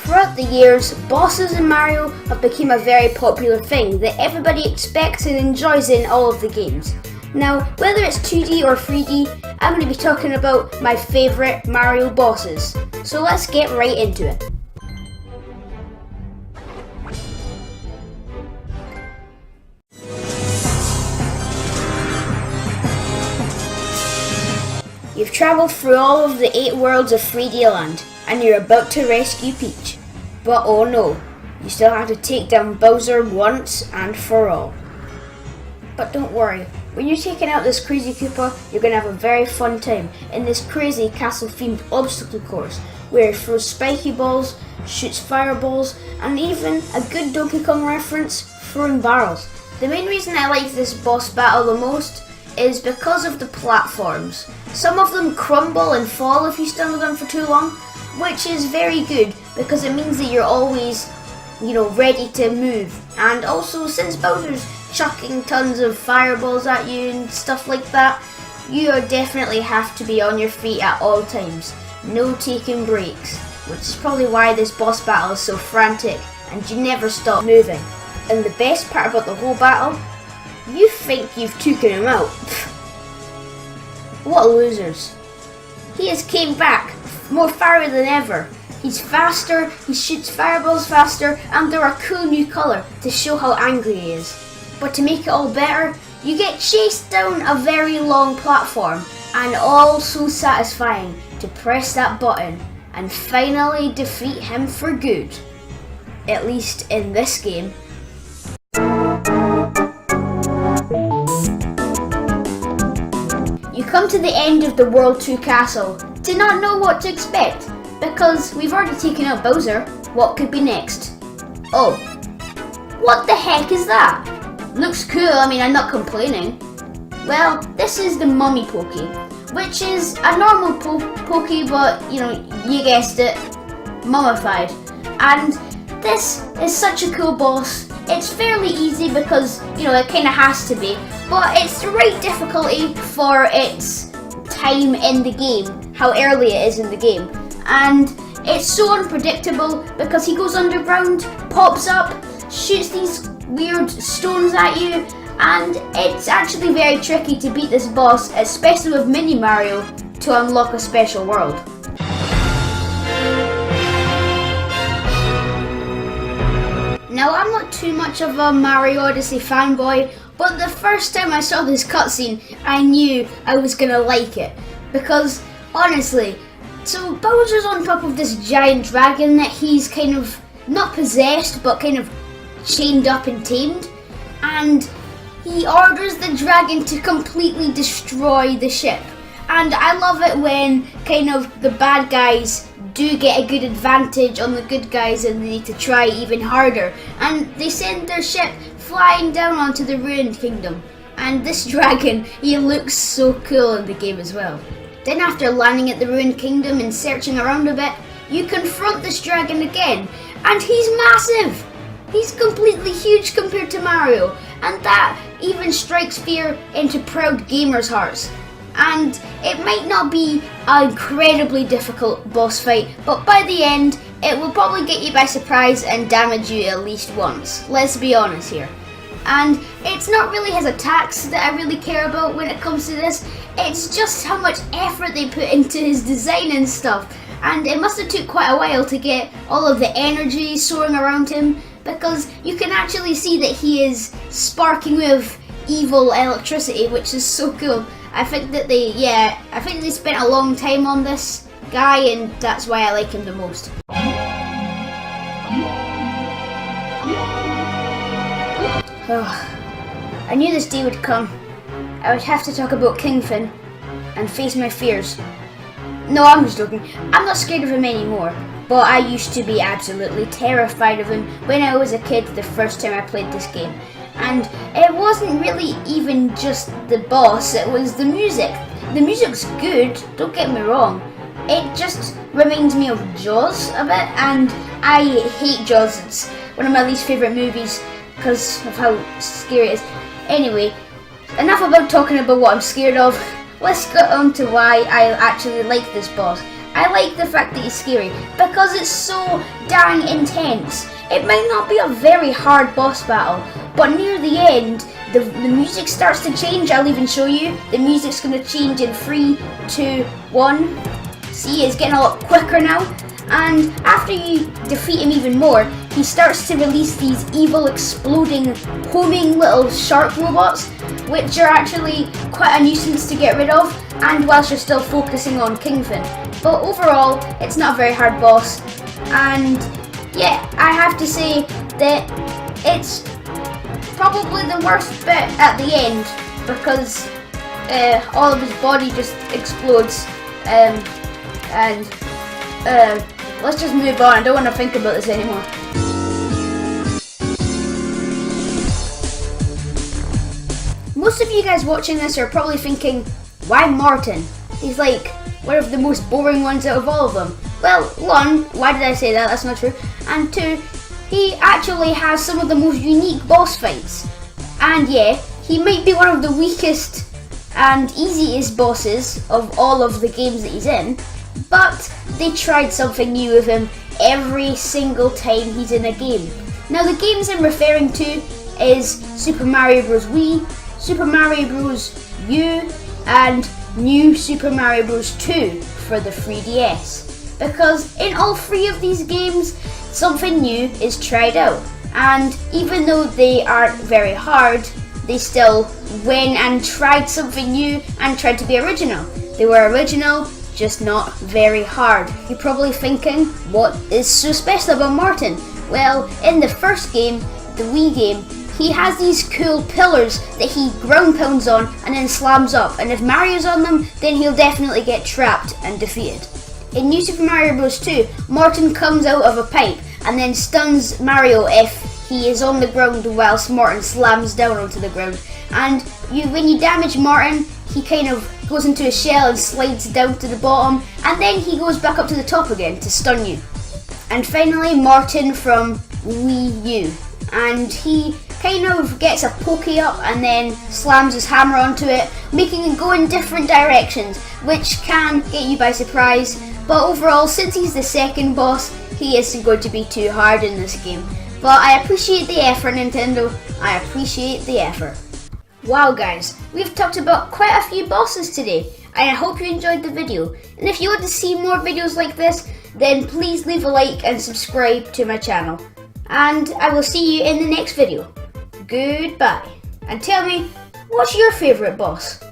Throughout the years, bosses in Mario have become a very popular thing that everybody expects and enjoys in all of the games. Now, whether it's 2D or 3D, I'm going to be talking about my favourite Mario bosses. So let's get right into it. You've travelled through all of the 8 worlds of 3D Land, and you're about to rescue Peach. But oh no, you still have to take down Bowser once and for all. But don't worry, when you're taking out this crazy Koopa, you're going to have a very fun time in this crazy castle-themed obstacle course, where he throws spiky balls, shoots fireballs, and even a good Donkey Kong reference, throwing barrels. The main reason I like this boss battle the most is because of the platforms. Some of them crumble and fall if you stand on them for too long, which is very good because it means that you're always, ready to move. And also, since Bowser's chucking tons of fireballs at you and stuff like that, you definitely have to be on your feet at all times. No taking breaks, which is probably why this boss battle is so frantic and you never stop moving. And the best part about the whole battle, you think you've taken him out. What losers. He has came back, more fiery than ever. He's faster, he shoots fireballs faster, and they're a cool new colour to show how angry he is. But to make it all better, you get chased down a very long platform, and all so satisfying to press that button and finally defeat him for good. At least in this game. You come to the end of the World 2 castle to not know what to expect, because we've already taken out Bowser. What could be next? Oh, what the heck is that? Looks cool, I'm not complaining. Well, this is the Mummy Pokey, which is a normal Pokey, but you guessed it, mummified. And this is such a cool boss. It's fairly easy because, it kind of has to be, but it's the right difficulty for its time in the game, how early it is in the game. And it's so unpredictable because he goes underground, pops up, shoots these weird stones at you, and it's actually very tricky to beat this boss, especially with Mini Mario, to unlock a special world. Now, I'm not too much of a Mario Odyssey fanboy, but the first time I saw this cutscene, I knew I was gonna like it. Because, honestly, so Bowser's on top of this giant dragon that he's kind of, not possessed, but kind of chained up and tamed. And he orders the dragon to completely destroy the ship. And I love it when kind of the bad guys do get a good advantage on the good guys and they need to try even harder. And they send their ship flying down onto the ruined kingdom. And this dragon, he looks so cool in the game as well. Then after landing at the ruined kingdom and searching around a bit, you confront this dragon again. And he's massive! He's completely huge compared to Mario. And that even strikes fear into proud gamers' hearts. And it might not be an incredibly difficult boss fight, but by the end, it will probably get you by surprise and damage you at least once. Let's be honest here. And it's not really his attacks that I really care about when it comes to this, it's just how much effort they put into his design and stuff. And it must have took quite a while to get all of the energy soaring around him, because you can actually see that he is sparking with evil electricity, which is so cool. I think they spent a long time on this guy, and that's why I like him the most. I knew this day would come. I would have to talk about King Fin and face my fears. No, I'm just joking. I'm not scared of him anymore, but I used to be absolutely terrified of him when I was a kid the first time I played this game. And it wasn't really even just the boss, it was the music. The music's good, don't get me wrong. It just reminds me of Jaws a bit, and I hate Jaws. It's one of my least favourite movies because of how scary it is. Anyway, enough about talking about what I'm scared of. Let's get on to why I actually like this boss. I like the fact that he's scary because it's so dang intense. It might not be a very hard boss battle, but near the end, the music starts to change. I'll even show you. The music's going to change in 3, 2, 1. See, it's getting a lot quicker now. And after you defeat him even more, he starts to release these evil, exploding, homing little shark robots, which are actually quite a nuisance to get rid of, and whilst you're still focusing on Kingpin. But overall, it's not a very hard boss, and yeah, I have to say that it's probably the worst bit at the end, because all of his body just explodes, and let's just move on. I don't want to think about this anymore. Most of you guys watching this are probably thinking, why Martin? He's like one of the most boring ones out of all of them. Well, one, why did I say that? That's not true. And two, he actually has some of the most unique boss fights. And yeah, he might be one of the weakest and easiest bosses of all of the games that he's in, but they tried something new with him every single time he's in a game. Now the games I'm referring to is Super Mario Bros. Wii, Super Mario Bros. U, and New Super Mario Bros. 2 for the 3DS. Because in all three of these games, something new is tried out. And even though they aren't very hard, they still went and tried something new and tried to be original. They were original, just not very hard. You're probably thinking, what is so special about Martin? Well, in the first game, the Wii game, he has these cool pillars that he ground pounds on and then slams up, and if Mario's on them, then he'll definitely get trapped and defeated. In New Super Mario Bros. 2, Martin comes out of a pipe and then stuns Mario if he is on the ground whilst Martin slams down onto the ground. And when you damage Martin, he kind of goes into a shell and slides down to the bottom, and then he goes back up to the top again to stun you. And finally, Martin from Wii U, and he kind of gets a pokey up and then slams his hammer onto it, making it go in different directions, which can get you by surprise. But overall, since he's the second boss, he isn't going to be too hard in this game. But I appreciate the effort, Nintendo. I appreciate the effort. Wow guys, we've talked about quite a few bosses today, and I hope you enjoyed the video. And if you want to see more videos like this, then please leave a like and subscribe to my channel. And I will see you in the next video. Goodbye. And tell me, what's your favourite boss?